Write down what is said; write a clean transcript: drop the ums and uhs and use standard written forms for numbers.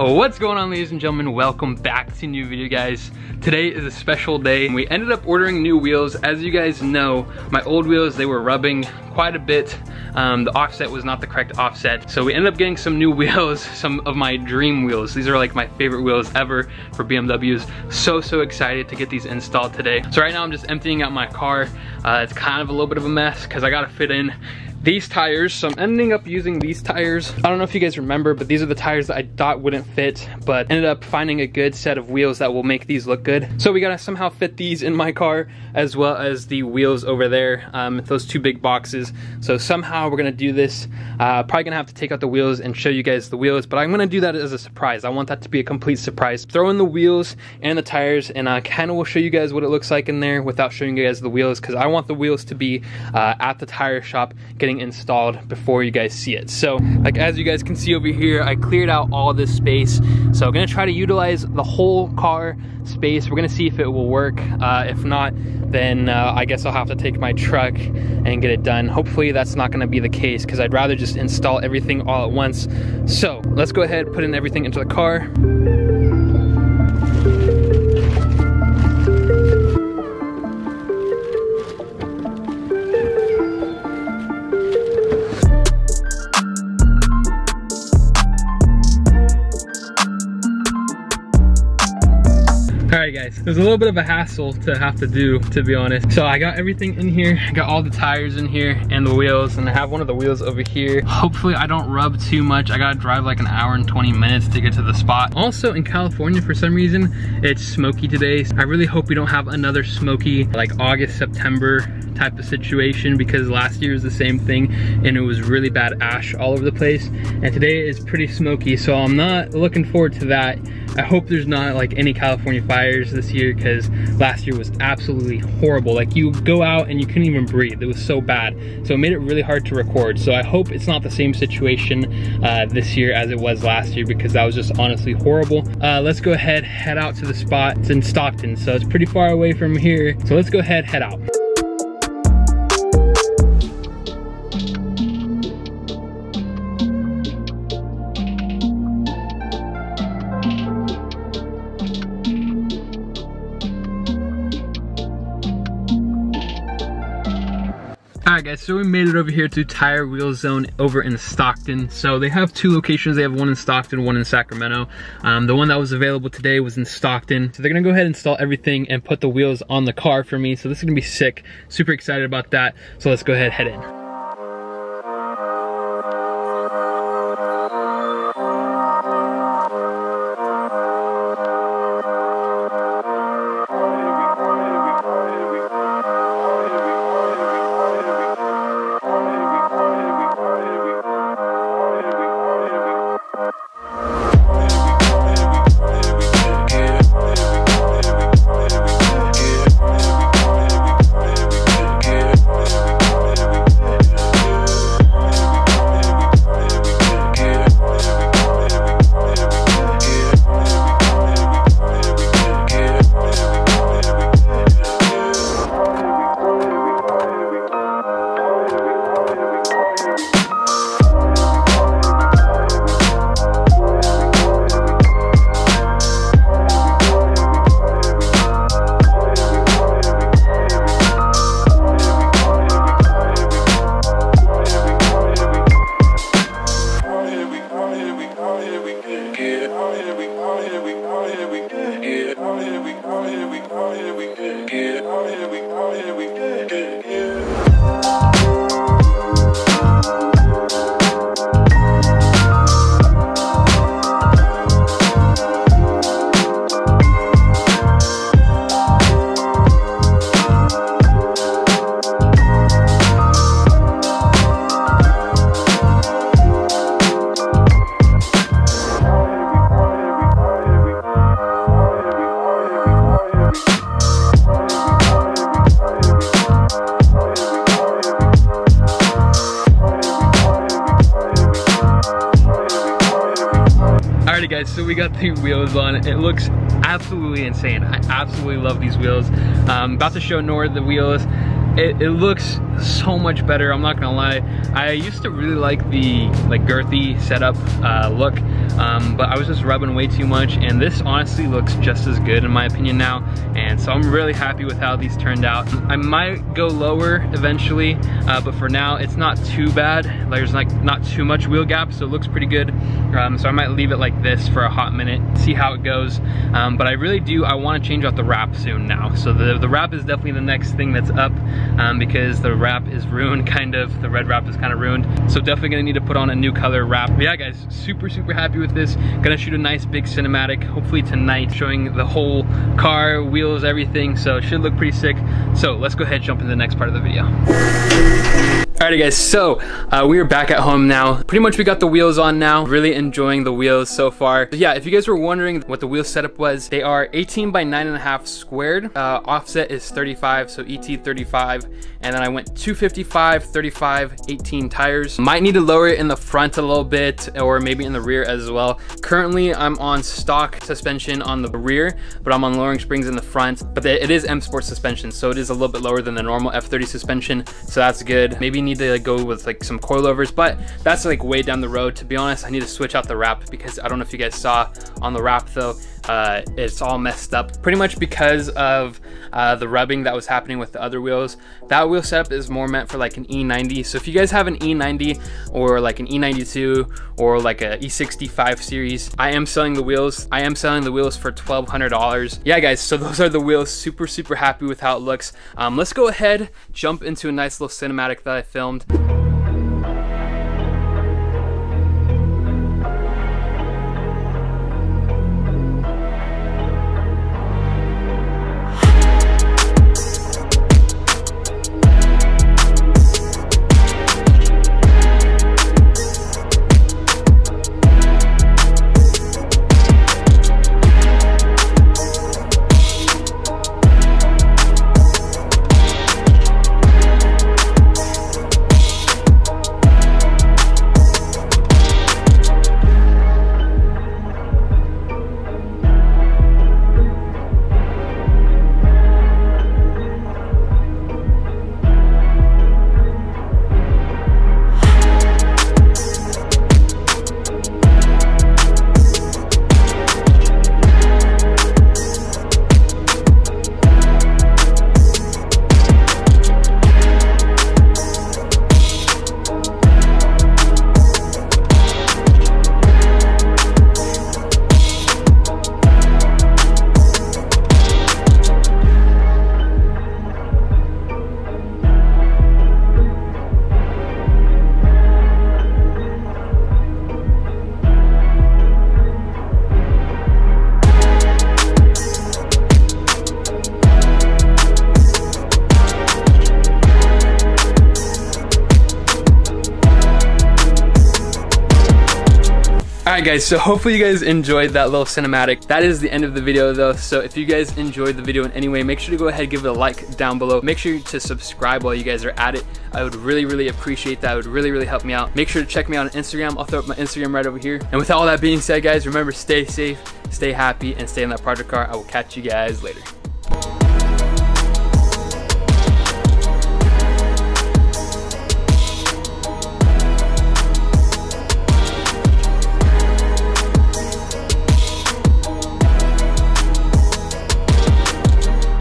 What's going on, ladies and gentlemen? Welcome back to a new video, guys. Today is a special day. We ended up ordering new wheels. As you guys know, my old wheels, they were rubbing quite a bit. The offset was not the correct offset. So we ended up getting some new wheels, some of my dream wheels. These are like my favorite wheels ever for BMWs. So excited to get these installed today. So right now I'm just emptying out my car. It's kind of a little bit of a mess because I gotta fit in these tires, so I'm ending up using these tires. I don't know if you guys remember, but these are the tires that I thought wouldn't fit, but ended up finding a good set of wheels that will make these look good. So we gotta somehow fit these in my car, as well as the wheels over there, those two big boxes. So somehow we're gonna do this. Probably gonna have to take out the wheels and show you guys the wheels, but I'm gonna do that as a surprise. I want that to be a complete surprise. Throw in the wheels and the tires, and I kinda will show you guys what it looks like in there without showing you guys the wheels, because I want the wheels to be at the tire shop getting installed before you guys see it. So like, as you guys can see over here, I cleared out all this space, so I'm gonna try to utilize the whole car space. We're gonna see if it will work. If not, then I guess I'll have to take my truck and get it done. Hopefully that's not gonna be the case, because I'd rather just install everything all at once. So let's go ahead, put in everything into the car. Alright guys, it was a little bit of a hassle to have to do, to be honest. So I got everything in here, I got all the tires in here and the wheels, and I have one of the wheels over here. Hopefully I don't rub too much. I gotta drive like an hour and 20 minutes to get to the spot. Also in California, for some reason, it's smoky today. I really hope we don't have another smoky, like August, September type of situation, because last year was the same thing and it was really bad ash all over the place. And today is pretty smoky, so I'm not looking forward to that. I hope there's not like any California fires this year, because last year was absolutely horrible. Like, you go out and you couldn't even breathe. It was so bad. So it made it really hard to record. So I hope it's not the same situation this year as it was last year, because that was just honestly horrible. Let's go ahead, head out to the spot. It's in Stockton, so it's pretty far away from here. So let's go ahead, head out. Alright guys, so we made it over here to Tire Wheel Zone over in Stockton. So they have two locations. They have one in Stockton, one in Sacramento. The one that was available today was in Stockton. So they're gonna go ahead and install everything and put the wheels on the car for me. So this is gonna be sick. Super excited about that. So let's go ahead, head in. Alrighty guys, so we got the wheels on. It looks absolutely insane. I absolutely love these wheels. About to show Nora the wheels. It looks so much better, I'm not gonna lie. I used to really like the girthy setup look, but I was just rubbing way too much, and this honestly looks just as good in my opinion now, and so I'm really happy with how these turned out. I might go lower eventually, but for now it's not too bad. There's not too much wheel gap, so it looks pretty good. So I might leave it like this for a hot minute, see how it goes. But I really do, I want to change out the wrap soon now. So the wrap is definitely the next thing that's up, because the wrap is ruined, kind of. The red wrap is kind of ruined. So definitely gonna need to put on a new color wrap. But yeah guys, super happy with this. Gonna shoot a nice big cinematic, hopefully tonight, showing the whole car, wheels, everything. So it should look pretty sick. So let's go ahead and jump into the next part of the video. Alrighty guys, so we are back at home now. Pretty much we got the wheels on now. Really enjoying the wheels so far. So yeah, if you guys were wondering what the wheel setup was, they are 18 by 9.5 squared. Offset is 35, so ET 35. And then I went 255, 35, 18 tires. Might need to lower it in the front a little bit, or maybe in the rear as well. Currently, I'm on stock suspension on the rear, but I'm on lowering springs in the front. But it is M Sport suspension, so it is a little bit lower than the normal F30 suspension, so that's good. Maybe need to go with like some coilovers, but that's like way down the road. To be honest, I need to switch out the wrap, because I don't know if you guys saw on the wrap though, it's all messed up pretty much because of the rubbing that was happening with the other wheels. That wheel setup is more meant for like an E90, so if you guys have an E90 or like an E92 or like a E65 series, I am selling the wheels. I am selling the wheels for $1,200. Yeah guys, so those are the wheels. Super happy with how it looks. Let's go ahead, jump into a nice little cinematic that I filmed. Alright guys, so hopefully you guys enjoyed that little cinematic. That is the end of the video though, so if you guys enjoyed the video in any way, make sure to go ahead and give it a like down below. Make sure to subscribe while you guys are at it. I would really appreciate that. It would really help me out. Make sure to check me out on Instagram. I'll throw up my Instagram right over here. And with all that being said guys, remember, stay safe, stay happy, and stay in that project car. I will catch you guys later.